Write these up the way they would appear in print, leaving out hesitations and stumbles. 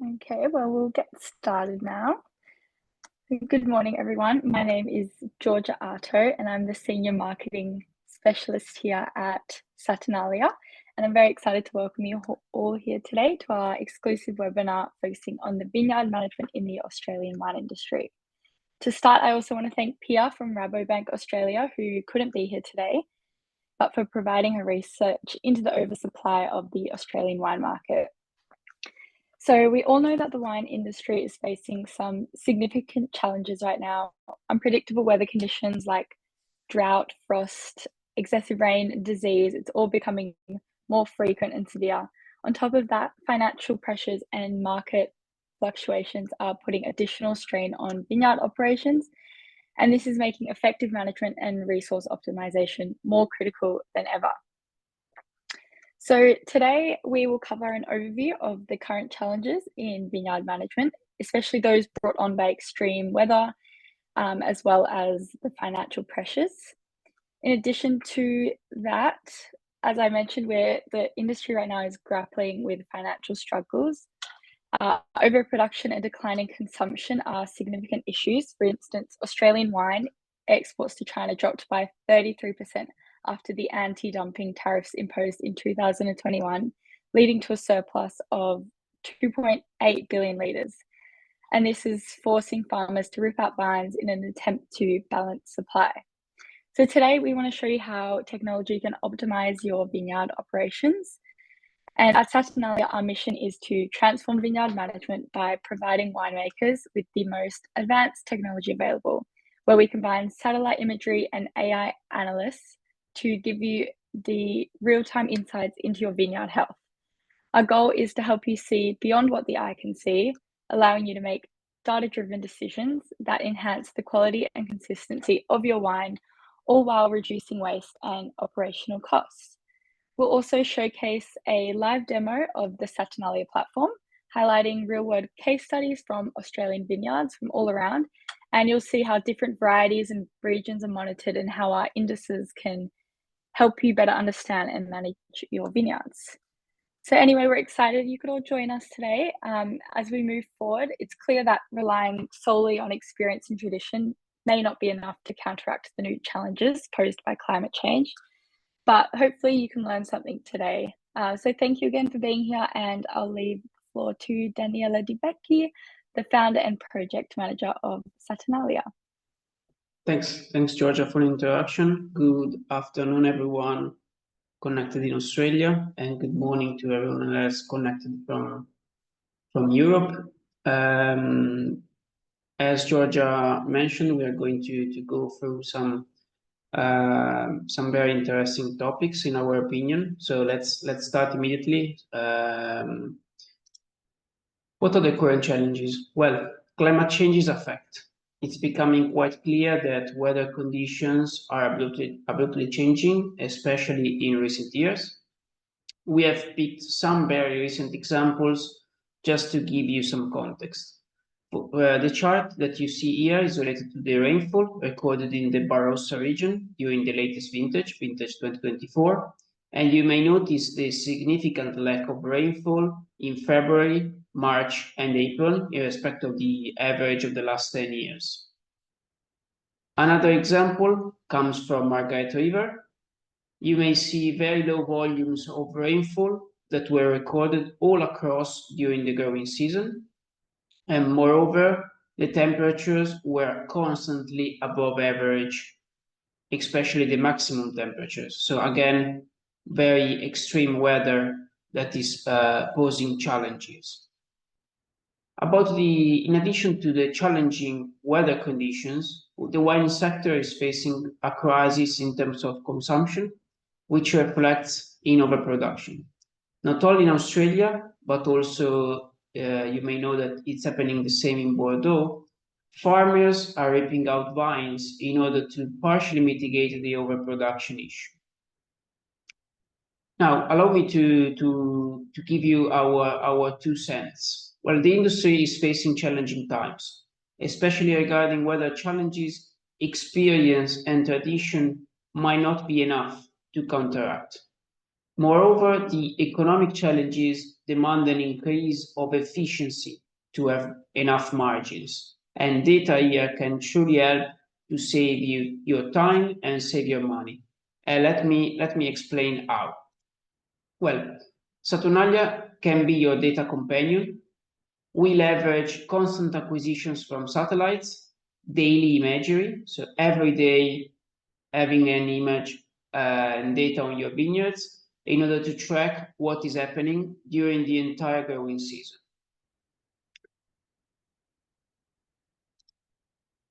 Okay, well, we'll get started now. Good morning, everyone. My name is Georgia Arto, and I'm the Senior Marketing Specialist here at Saturnalia. And I'm very excited to welcome you all here today to our exclusive webinar focusing on the vineyard management in the Australian wine industry. To start, I also want to thank Pia from Rabobank Australia, who couldn't be here today, but for providing her research into the oversupply of the Australian wine market. So we all know that the wine industry is facing some significant challenges right now. Unpredictable weather conditions like drought, frost, excessive rain, disease, it's all becoming more frequent and severe. On top of that, financial pressures and market fluctuations are putting additional strain on vineyard operations, and this is making effective management and resource optimization more critical than ever. So today we will cover an overview of the current challenges in vineyard management, especially those brought on by extreme weather, as well as the financial pressures. In addition to that, as I mentioned, the industry right now is grappling with financial struggles. Overproduction and declining consumption are significant issues. For instance, Australian wine exports to China dropped by 33% after the anti-dumping tariffs imposed in 2021, leading to a surplus of 2.8 billion litres. And this is forcing farmers to rip out vines in an attempt to balance supply. So today we want to show you how technology can optimize your vineyard operations. And at Saturnalia, our mission is to transform vineyard management by providing winemakers with the most advanced technology available, where we combine satellite imagery and AI analysts to give you the real-time insights into your vineyard health. Our goal is to help you see beyond what the eye can see, allowing you to make data-driven decisions that enhance the quality and consistency of your wine, all while reducing waste and operational costs. We'll also showcase a live demo of the Saturnalia platform, highlighting real-world case studies from Australian vineyards from all around, and you'll see how different varieties and regions are monitored and how our indices can help you better understand and manage your vineyards. So anyway, we're excited you could all join us today. As we move forward, it's clear that relying solely on experience and tradition may not be enough to counteract the new challenges posed by climate change, but hopefully you can learn something today. So thank you again for being here, and I'll leave the floor to Daniela Di Becchi, the founder and project manager of Saturnalia. Thanks, Georgia, for the introduction. Good afternoon, everyone connected in Australia, and good morning to everyone else connected from Europe. As Georgia mentioned, we are going to go through some very interesting topics in our opinion. So let's start immediately. What are the current challenges? Well, climate change is a fact. It's becoming quite clear that weather conditions are abruptly changing, especially in recent years. We have picked some very recent examples just to give you some context. The chart that you see here is related to the rainfall recorded in the Barossa region during the latest vintage 2024. And you may notice the significant lack of rainfall in February, March, and April, in respect of the average of the last 10 years. Another example comes from Margaret River. You may see very low volumes of rainfall that were recorded all across during the growing season. And moreover, the temperatures were constantly above average, especially the maximum temperatures. So again, very extreme weather that is posing challenges. In addition to the challenging weather conditions, the wine sector is facing a crisis in terms of consumption, which reflects in overproduction. Not only in Australia, but also you may know that it's happening the same in Bordeaux. Farmers are ripping out vines in order to partially mitigate the overproduction issue. Now, allow me to give you our 2 cents. Well, the industry is facing challenging times, especially regarding whether challenges, experience, and tradition might not be enough to counteract. Moreover, the economic challenges demand an increase of efficiency to have enough margins. And data here can truly help to save you your time and save your money. Let me explain how. Well, Saturnalia can be your data companion. We leverage constant acquisitions from satellites, daily imagery, so every day having an image and data on your vineyards in order to track what is happening during the entire growing season.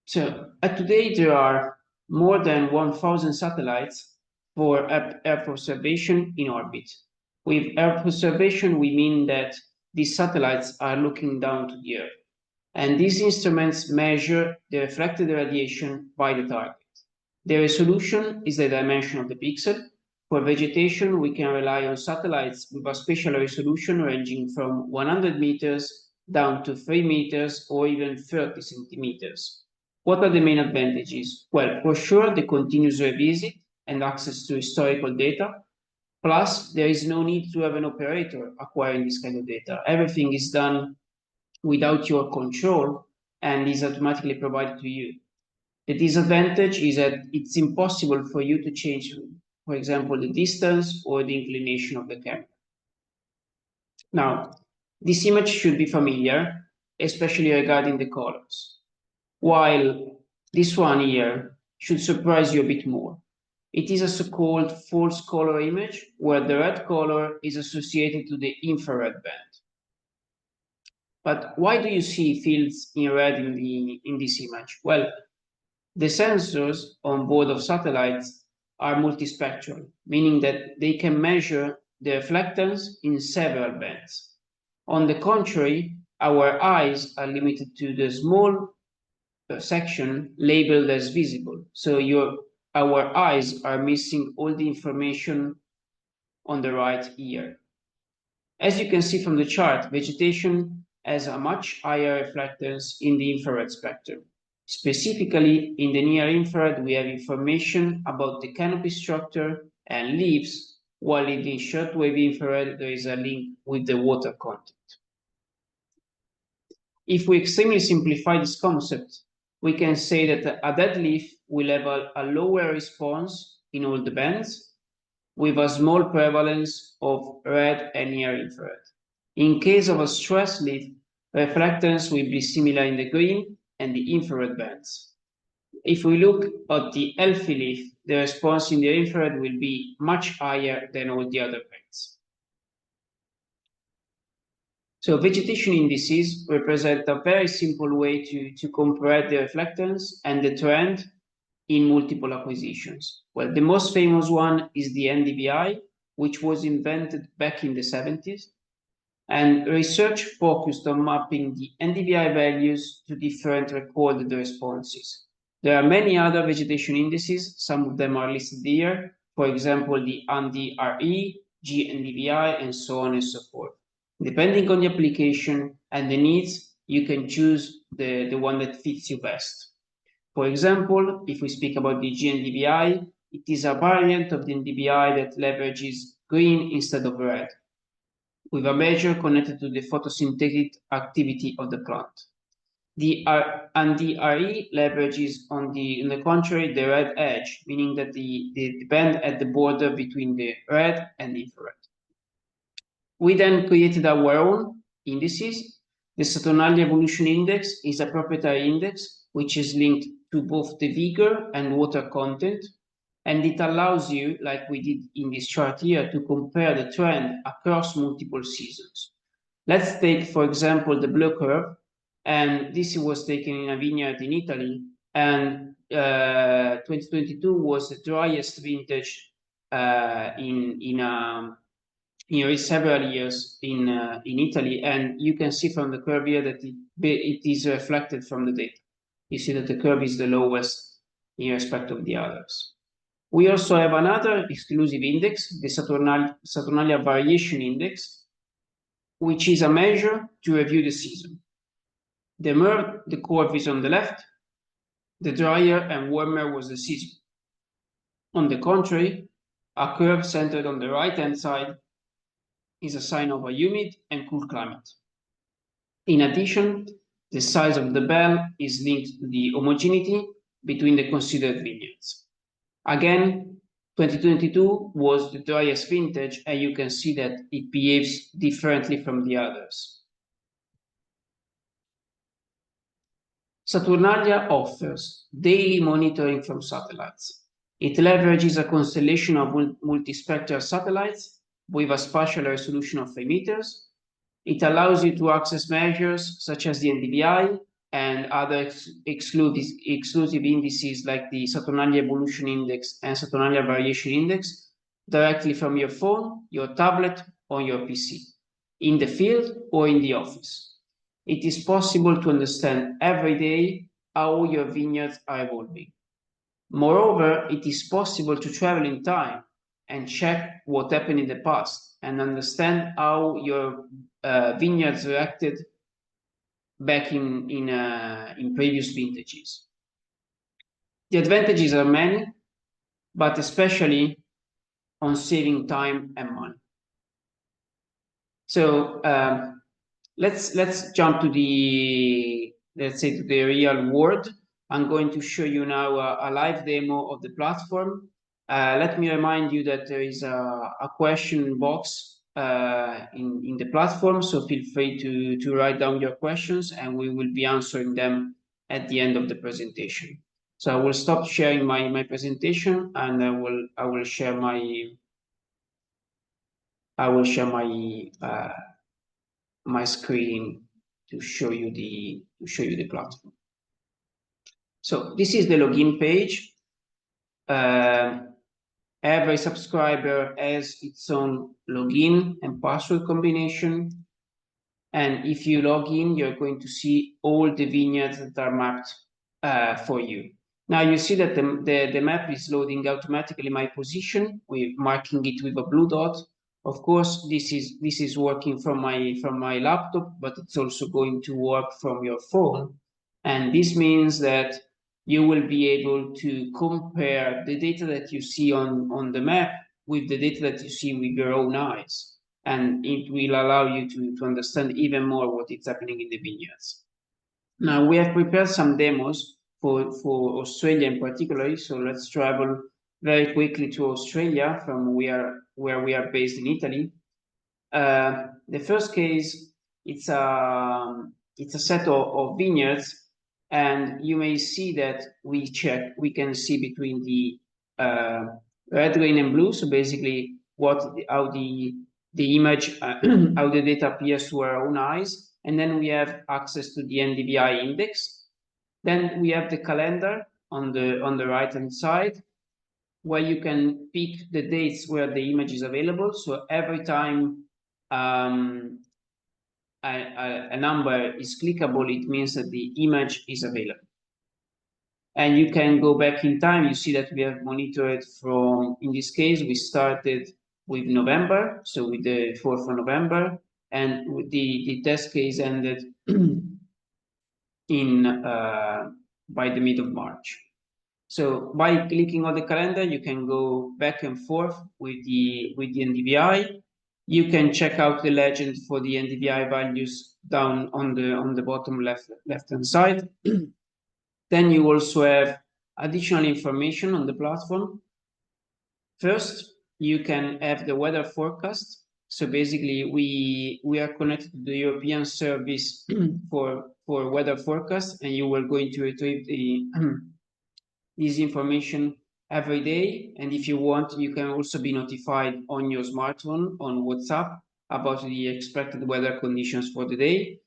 So today there are more than 1,000 satellites for Earth observation in orbit. With Earth observation, we mean that these satellites are looking down to the Earth. And these instruments measure the reflected radiation by the target. The resolution is the dimension of the pixel. For vegetation, we can rely on satellites with a spatial resolution ranging from 100 meters down to 3 meters or even 30 centimeters. What are the main advantages? Well, for sure, the continuous revisit and access to historical data. Plus, there is no need to have an operator acquiring this kind of data. Everything is done without your control and is automatically provided to you. The disadvantage is that it's impossible for you to change, for example, the distance or the inclination of the camera. Now, this image should be familiar, especially regarding the colors. While this one here should surprise you a bit more. It is a so-called false color image where the red color is associated to the infrared band. But why do you see fields in red in this image? Well, the sensors on board of satellites are multispectral, meaning that they can measure the reflectance in several bands. On the contrary, our eyes are limited to the small section labeled as visible. So our eyes are missing all the information on the right here. As you can see from the chart, vegetation has a much higher reflectance in the infrared spectrum. Specifically, in the near infrared, we have information about the canopy structure and leaves, while in the shortwave infrared, there is a link with the water content. If we extremely simplify this concept, we can say that a dead leaf will have a lower response in all the bands, with a small prevalence of red and near infrared. In case of a stressed leaf, reflectance will be similar in the green and the infrared bands. If we look at the healthy leaf, the response in the infrared will be much higher than all the other bands. So vegetation indices represent a very simple way to compare the reflectance and the trend in multiple acquisitions. Well, the most famous one is the NDVI, which was invented back in the 70s. And research focused on mapping the NDVI values to different recorded responses. There are many other vegetation indices, some of them are listed here, for example, the NDRE, GNDVI, and so on and so forth. Depending on the application and the needs, you can choose the one that fits you best. For example, if we speak about the GNDVI, it is a variant of the NDVI that leverages green instead of red, with a measure connected to the photosynthetic activity of the plant. The NDRE leverages, on the contrary, the red edge, meaning that the band at the border between the red and the infrared. We then created our own indices. The Saturnalia Evolution Index is a proprietary index, which is linked to both the vigor and water content, and it allows you, like we did in this chart here, to compare the trend across multiple seasons. Let's take, for example, the blue curve, and this was taken in a vineyard in Italy, and 2022 was the driest vintage in several years in Italy, and you can see from the curve here that it is reflected from the data. You see that the curve is the lowest in respect of the others. We also have another exclusive index, the Saturnalia Variation Index, which is a measure to review the season. The more the curve is on the left, the drier and warmer was the season. On the contrary, a curve centered on the right-hand side is a sign of a humid and cool climate. In addition, the size of the bell is linked to the homogeneity between the considered vineyards. Again, 2022 was the driest vintage, and you can see that it behaves differently from the others. Saturnalia offers daily monitoring from satellites. It leverages a constellation of multispectral satellites with a spatial resolution of 5 meters. It allows you to access measures such as the NDVI and other exclusive indices like the Saturnalia Evolution Index and Saturnalia Variation Index directly from your phone, your tablet, or your PC, in the field or in the office. It is possible to understand every day how your vineyards are evolving. Moreover, it is possible to travel in time and check what happened in the past and understand how your vineyards reacted back in previous vintages. The advantages are many, but especially on saving time and money. So let's jump to the, let's say, to the real world. I'm going to show you now a live demo of the platform. Let me remind you that there is a question box in the platform, so feel free to write down your questions and we will be answering them at the end of the presentation. So I will stop sharing my presentation and I will share my my screen to show you the platform. So this is the login page. Every subscriber has its own login and password combination. And if you log in, you're going to see all the vineyards that are mapped for you. Now you see that the map is loading automatically my position, with marking it with a blue dot. Of course, this is working from my laptop, but it's also going to work from your phone. And this means that you will be able to compare the data that you see on the map with the data that you see with your own eyes. And it will allow you to understand even more what is happening in the vineyards. Now, we have prepared some demos for Australia in particular, so let's travel very quickly to Australia from where we are based in Italy. The first case, it's a set of vineyards, and you may see that we can see between the red, green, and blue. So basically, how the image, how the data appears to our own eyes, and then we have access to the NDVI index. Then we have the calendar on the right hand side, where you can pick the dates where the image is available. So every time a number is clickable, it means that the image is available. And you can go back in time. You see that we have monitored from, in this case, we started with November, so with the 4th of November, and with the test case ended by the mid of March. So by clicking on the calendar, you can go back and forth with the NDVI. You can check out the legend for the NDVI values down on the bottom left hand side. Then you also have additional information on the platform. First, you can have the weather forecast. So basically, we are connected to the European service for weather forecast, and you are going to retrieve this information every day. And if you want, you can also be notified on your smartphone on WhatsApp about the expected weather conditions for the day.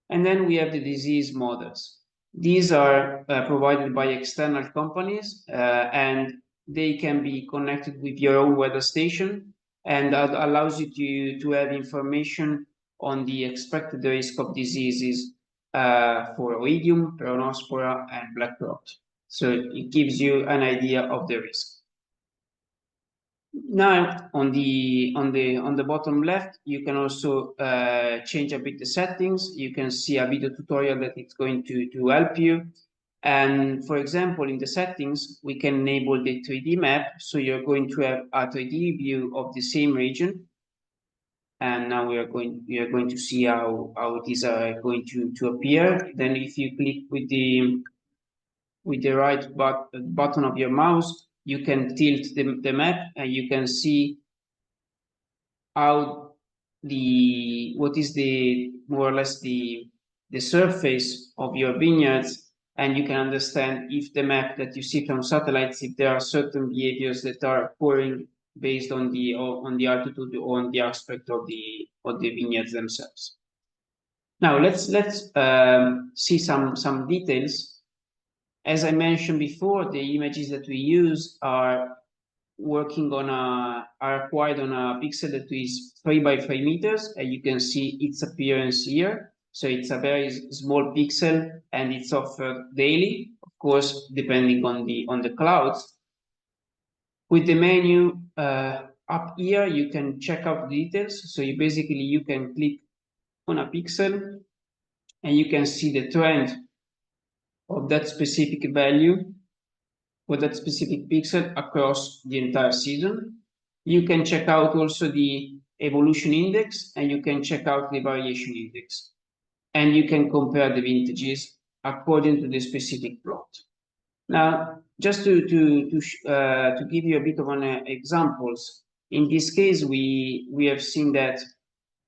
And then we have the disease models. These are provided by external companies, and they can be connected with your own weather station, and that allows you to have information on the expected risk of diseases for Oidium, Peronospora, and black rot. So it gives you an idea of the risk. Now, on the bottom left, you can also change a bit the settings. You can see a video tutorial that is going to help you. And for example, in the settings, we can enable the 3D map. So you're going to have a 3D view of the same region. and now we are going to see how these are going to appear. Then if you click with the right button of your mouse, you can tilt the map and you can see how what is the more or less the surface of your vineyards, and you can understand if the map that you see from satellites, if there are certain behaviors that are occurring based on the altitude or on the aspect of the vineyards themselves. Now let's see some details. As I mentioned before, the images that we use are acquired on a pixel that is 3 by 3 meters, and you can see its appearance here. So it's a very small pixel, and it's offered daily, of course, depending on the clouds. With the menu up here, you can check out the details. So you can click on a pixel, and you can see the trend of that specific value for that specific pixel across the entire season. You can check out also the evolution index, and you can check out the variation index. And you can compare the vintages according to the specific plot. Now, just to give you a bit of examples, in this case, we have seen that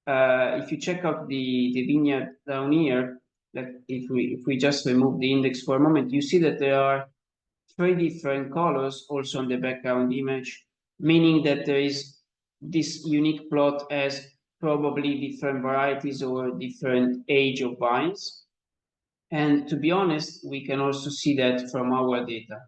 if you check out the vineyard down here, that if we just remove the index for a moment, you see that there are 3 different colors also on the background image, meaning that there is this unique plot as probably different varieties or different age of vines. And to be honest, we can also see that from our data.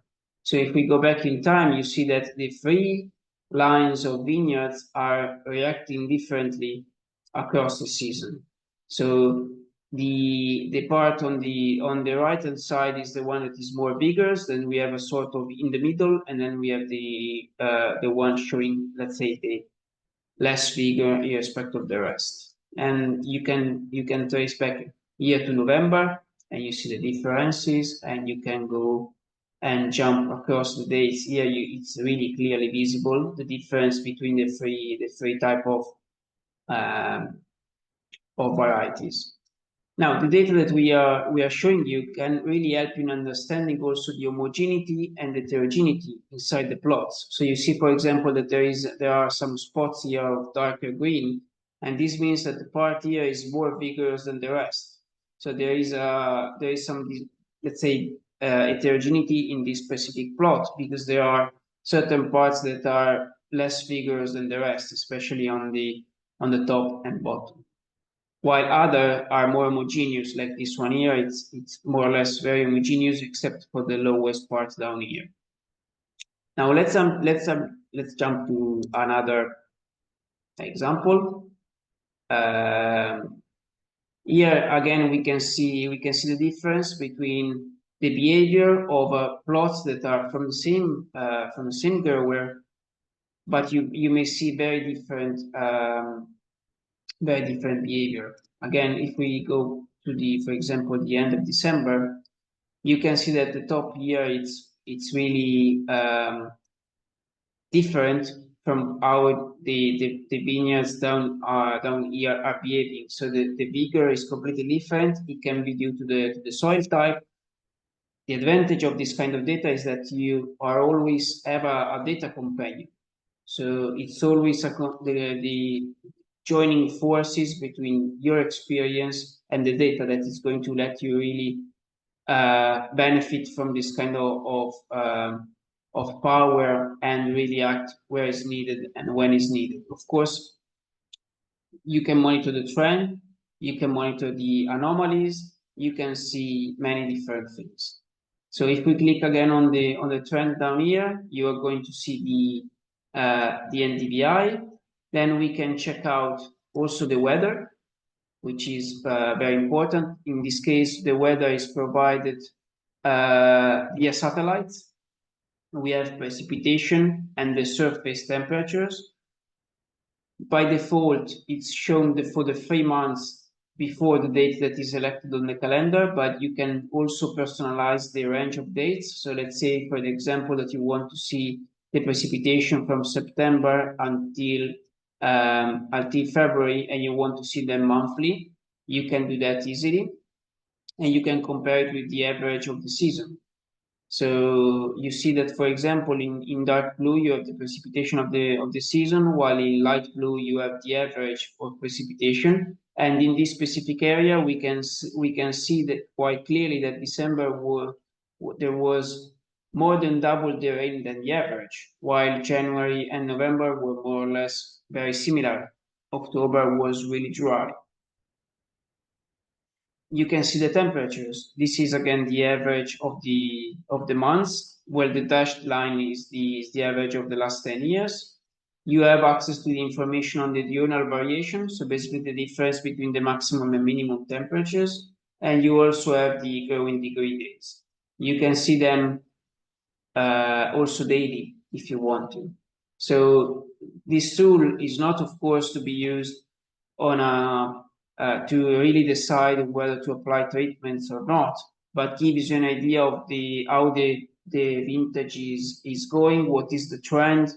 So if we go back in time, you see that the 3 lines of vineyards are reacting differently across the season. So the part on the right hand side is the one that is more vigorous. Then we have a sort of in the middle, and then we have the one showing, let's say, the less vigor in respect of the rest. And you can trace back year to November, and you see the differences, and you can go and jump across the days. Here it's really clearly visible the difference between the three type of varieties. Now, the data that we are showing you can really help in understanding also the homogeneity and heterogeneity inside the plots. So you see, for example, that there are some spots here of darker green, and this means that the part here is more vigorous than the rest. So there is some, let's say, heterogeneity in this specific plot, because there are certain parts that are less vigorous than the rest, especially on the top and bottom, while other are more homogeneous, like this one here. It's more or less very homogeneous, except for the lowest part down here. Now let's jump to another example. Here again we can see the difference between the behavior of plots that are from the same grower, but you may see very different behavior. Again, if we go to for example, the end of December, you can see that the top here it's really different from how the vineyards down here are behaving. So the vigor is completely different. It can be due to the soil type. The advantage of this kind of data is that you are always have a data companion. So it's always the joining forces between your experience and the data that is going to let you really benefit from this kind of power and really act where is needed and when is needed. Of course, you can monitor the trend, you can monitor the anomalies, you can see many different things. So if we click again on the trend down here, you are going to see the NDVI. Then we can check out also the weather, which is very important. In this case, the weather is provided via satellites. We have precipitation and the surface temperatures. By default, it's shown for the 3 months before the date that is selected on the calendar, but you can also personalize the range of dates. So let's say, for the example, that you want to see the precipitation from September until until February and you want to see them monthly, you can do that easily. And you can compare it with the average of the season. So you see that, for example, in dark blue, you have the precipitation of the season, while in light blue, you have the average for precipitation. And in this specific area, we can see that quite clearly that December there was more than double the rain than the average, while January and November were more or less very similar. October was really dry. You can see the temperatures. This is again the average of the months, where the dashed line is the average of the last 10 years. You have access to the information on the diurnal variation, so basically the difference between the maximum and minimum temperatures, and you also have the growing degree days. You can see them also daily if you want to. So this tool is not, of course, to be used on to really decide whether to apply treatments or not, but gives you an idea of how the vintage is going, what is the trend,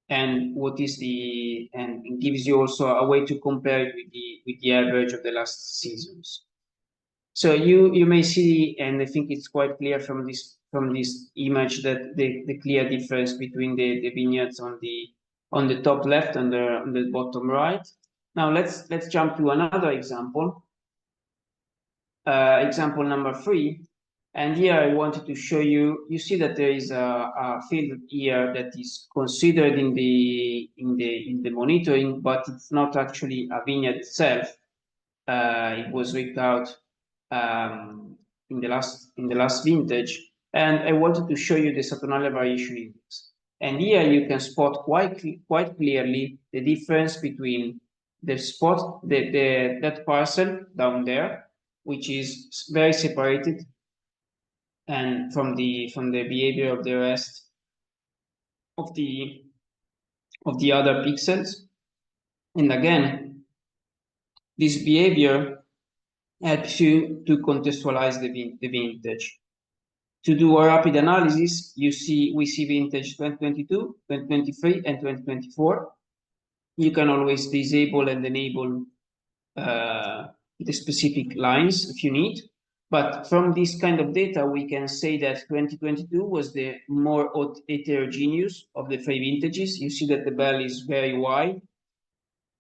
and and gives you also a way to compare it with the average of the last seasons. So you may see, and I think it's quite clear from this image, that the clear difference between the vineyards on the top left and on the bottom right. Now let's jump to another example. Example number 3, and here I wanted to show you. You see that there is a field here that is considered in the monitoring, but it's not actually a vineyard itself. It was ripped out in the last vintage, and I wanted to show you the Saturnalia variation index. And here you can spot quite clearly the difference between the spot, that parcel down there, which is very separated, and from the behavior of the rest of the other pixels. And again, this behavior helps you to contextualize the vintage. To do a rapid analysis, we see vintage 2022, 2023, and 2024. You can always disable and enable the specific lines if you need. But from this kind of data, we can say that 2022 was the more heterogeneous of the 3 vintages. You see that the bell is very wide,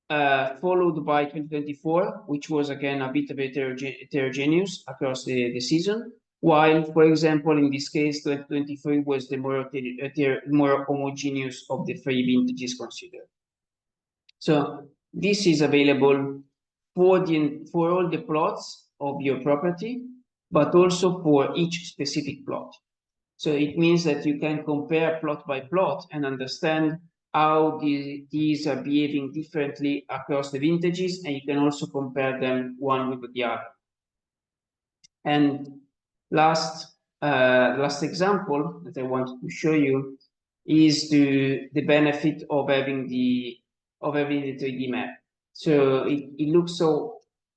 followed by 2024, which was again a bit of heterogeneous across the season. While, for example, in this case, 2023 was the more homogeneous of the 3 vintages considered. So this is available for all the plots of your property, but also for each specific plot. So it means that you can compare plot by plot and understand how these are behaving differently across the vintages, and you can also compare them one with the other. And last example that I wanted to show you is the benefit of having the 3D map. So it looks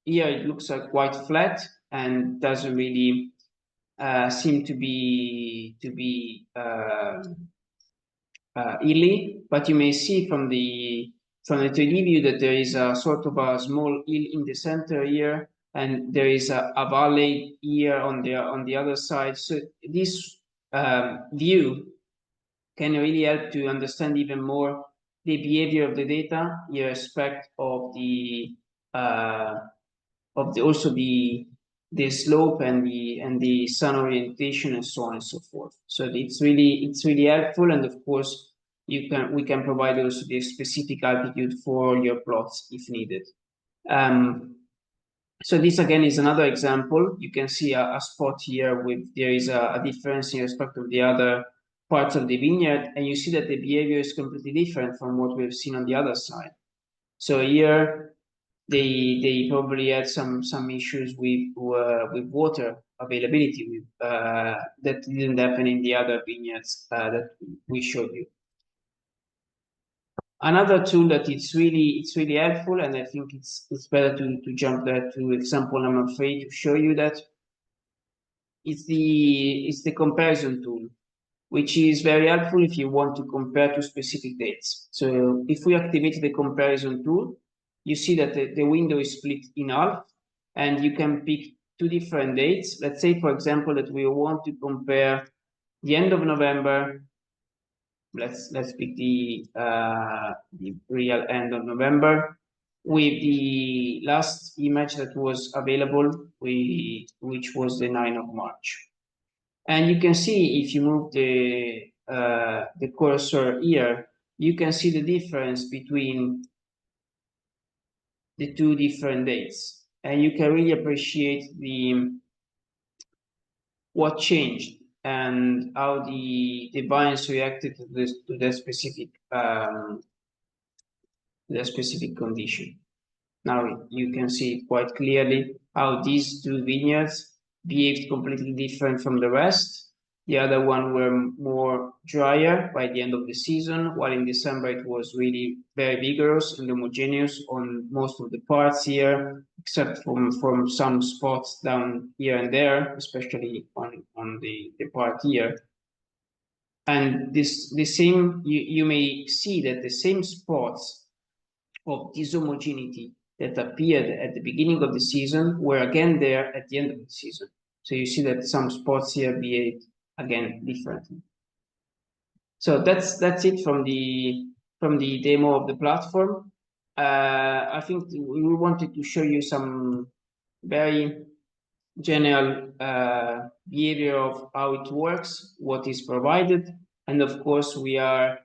here it looks quite flat and doesn't really seem to be hilly, but you may see from the 3D view that there is a sort of a small hill in the center here, and there is a valley here on the other side. So this view can really help to understand even more the behavior of the data in respect of also the slope and the sun orientation and so on and so forth. So it's really helpful, and of course we can provide also the specific altitude for your plots if needed. So this again is another example. You can see a spot here with there is a difference in respect of the other parts of the vineyard, and you see that the behavior is completely different from what we've seen on the other side. So here they probably had some issues with water availability that didn't happen in the other vineyards that we showed you. Another tool that it's really helpful, and I think it's better to jump there to example number 3 to show you that it's the comparison tool. which is very helpful if you want to compare two specific dates. So if we activate the comparison tool, you see that the window is split in half, and you can pick two different dates. Let's say, for example, that we want to compare the end of November. Let's pick the real end of November with the last image that was available, which was the 9th of March. And you can see, if you move the cursor here, you can see the difference between the two different dates, and you can really appreciate what changed and how the vines reacted to that specific condition. Now you can see quite clearly how these two vineyards behaved completely different from the rest. The other one were more drier by the end of the season, while in December it was really very vigorous and homogeneous on most of the parts here, except from some spots down here and there, especially on the part here. And the same, you may see that the same spots of dishomogeneity that appeared at the beginning of the season were again there at the end of the season. So you see that some spots here behave again differently. So that's it from the demo of the platform. I think we wanted to show you some very general behavior of how it works, what is provided, and of course we are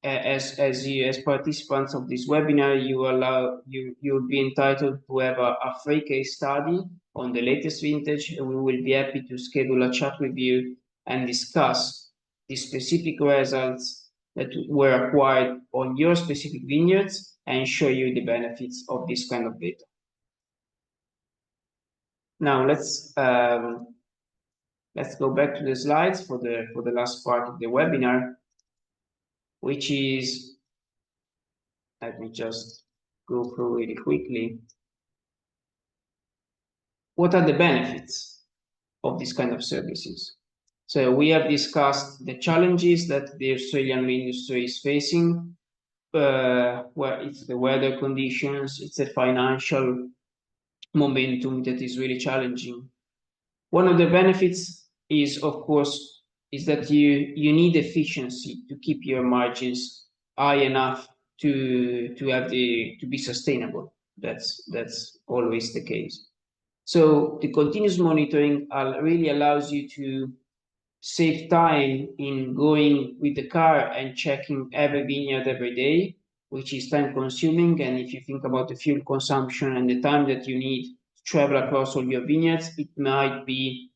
as participants of this webinar, you'll be entitled to have a free case study on the latest vintage, and we will be happy to schedule a chat with you and discuss the specific results that were acquired on your specific vineyards and show you the benefits of this kind of data. Now let's go back to the slides for the last part of the webinar, which is, let me just go through really quickly. What are the benefits of this kind of services? So we have discussed the challenges that the Australian industry is facing, where it's the weather conditions, it's a financial momentum that is really challenging. One of the benefits is, of course, is that you need efficiency to keep your margins high enough to be sustainable. That's always the case. So the continuous monitoring really allows you to save time in going with the car and checking every vineyard every day, which is time consuming. And if you think about the fuel consumption and the time that you need to travel across all your vineyards, it might be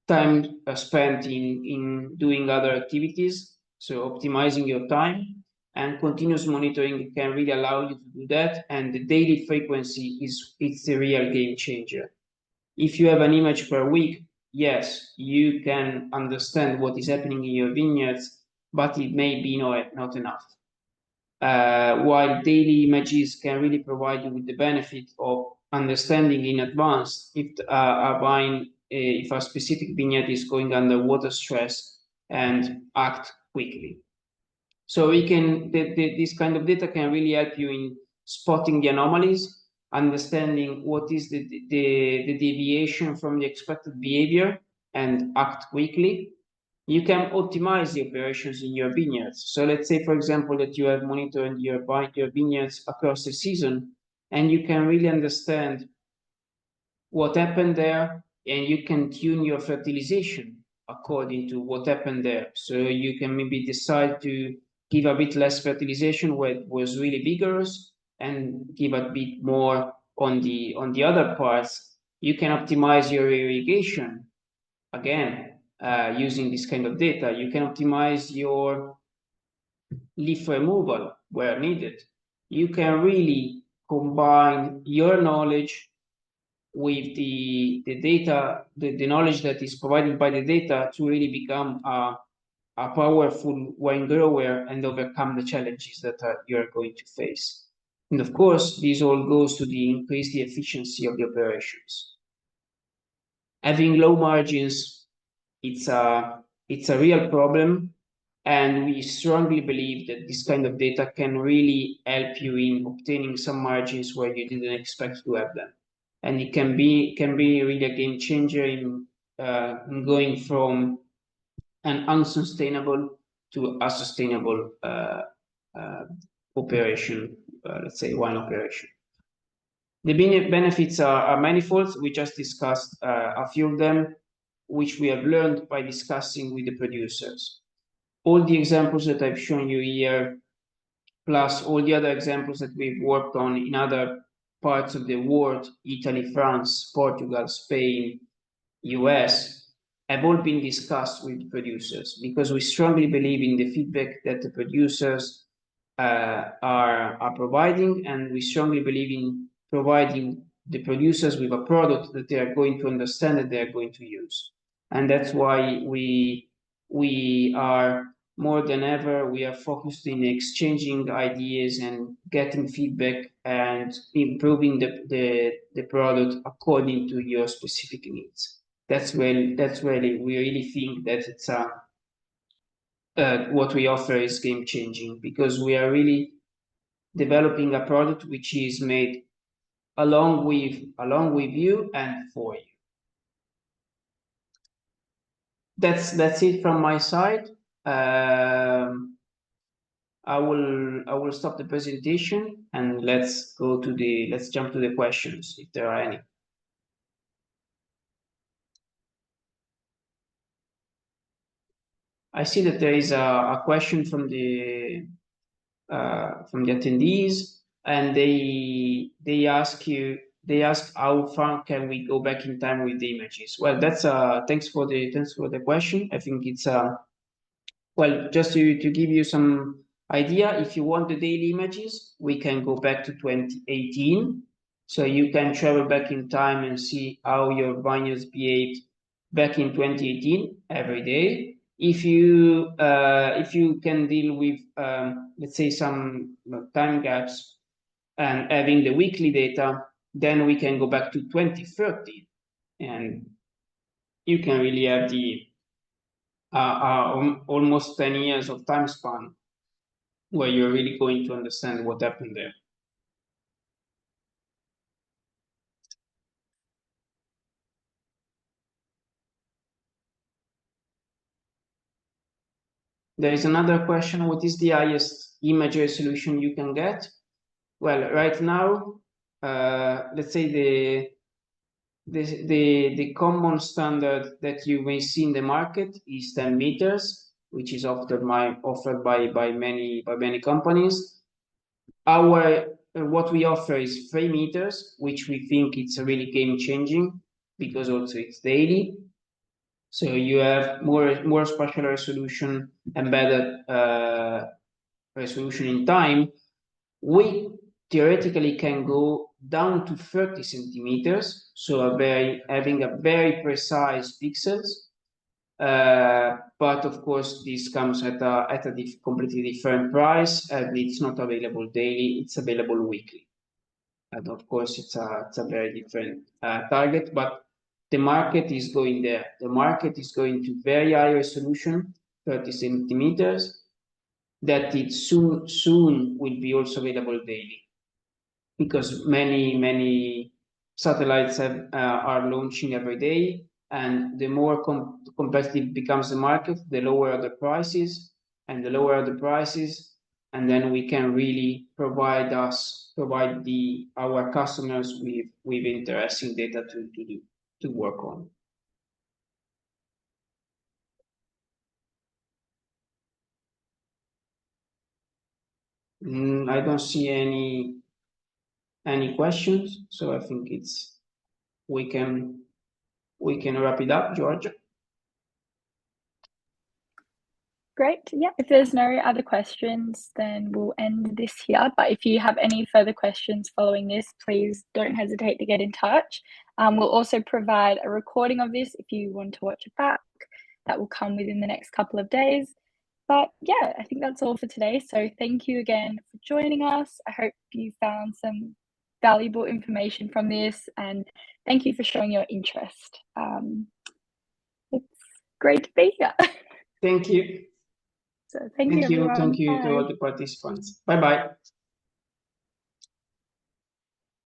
time spent in doing other activities. So optimizing your time, and continuous monitoring can really allow you to do that. And the daily frequency it's a real game changer. If you have an image per week, yes, you can understand what is happening in your vineyards, but it may be not enough. While daily images can really provide you with the benefit of understanding in advance if a specific vineyard is going under water stress and act quickly. So this kind of data can really help you in spotting the anomalies, understanding what is the deviation from the expected behavior, and act quickly. You can optimize the operations in your vineyards. So let's say, for example, that you have monitored your vineyards across the season, and you can really understand what happened there, and you can tune your fertilization according to what happened there. So you can maybe decide to give a bit less fertilization where it was really vigorous, and give a bit more on the other parts. You can optimize your irrigation, again, using this kind of data. You can optimize your leaf removal where needed. You can really combine your knowledge with the data, the knowledge that is provided by the data, to really become a powerful wine grower and overcome the challenges that you're going to face. And of course, this all goes to increase the efficiency of the operations. Having low margins it's a real problem, and we strongly believe that this kind of data can really help you in obtaining some margins where you didn't expect to have them, and it can be really a game changer in going from an unsustainable to a sustainable operation, let's say wine operation. The benefits are manifold. We just discussed a few of them, which we have learned by discussing with the producers. All the examples that I've shown you here, plus all the other examples that we've worked on in other parts of the world, Italy, France, Portugal, Spain, US, have all been discussed with producers, because we strongly believe in the feedback that the producers are providing, and we strongly believe in providing the producers with a product that they are going to understand, that they are going to use. And that's why we are, more than ever, we are focused in exchanging ideas and getting feedback and improving the product according to your specific needs. That's really, we really think that it's what we offer is game changing, because we are really developing a product which is made along with you and for you. That's it from my side. I will stop the presentation, and let's jump to the questions if there are any. I see that there is a question from the attendees, and they ask how far can we go back in time with the images. Well, that's thanks for the question. I think it's well, just to give you some idea, if you want the daily images, we can go back to 2018. So you can travel back in time and see how your vineyards behaved back in 2018 every day. If you can deal with let's say some time gaps and having the weekly data, then we can go back to 2030, and you can really have the almost 10 years of time span where you're really going to understand what happened there. There is another question: what is the highest image resolution you can get? Well, right now, let's say the common standard that you may see in the market is 10 meters, which is offered by many companies. What we offer is 3 meters, which we think it's really game changing, because also it's daily. So you have more spatial resolution and better resolution in time. We theoretically can go down to 30 centimeters, so having a very precise pixels. But of course, this comes at a completely different price, and it's not available daily, it's available weekly. And of course, it's a very different target, but the market is going there. The market is going to very high resolution, 30 centimeters, that it soon will be also available daily, because many satellites are launching every day, and the more competitive becomes the market, the lower are the prices, and the lower are the prices, and then we can really provide our customers with interesting data to work on. I don't see any questions, so I think we can wrap it up, Georgia. Great. Yeah, if there's no other questions, then we'll end this here. But if you have any further questions following this, please don't hesitate to get in touch. We'll also provide a recording of this if you want to watch it back. That will come within the next couple of days. But yeah, I think that's all for today. So thank you again for joining us. I hope you found some valuable information from this, and thank you for showing your interest. great to be here. Thank you. So thank you, everyone. Thank you to all Bye. the participants. Bye-bye.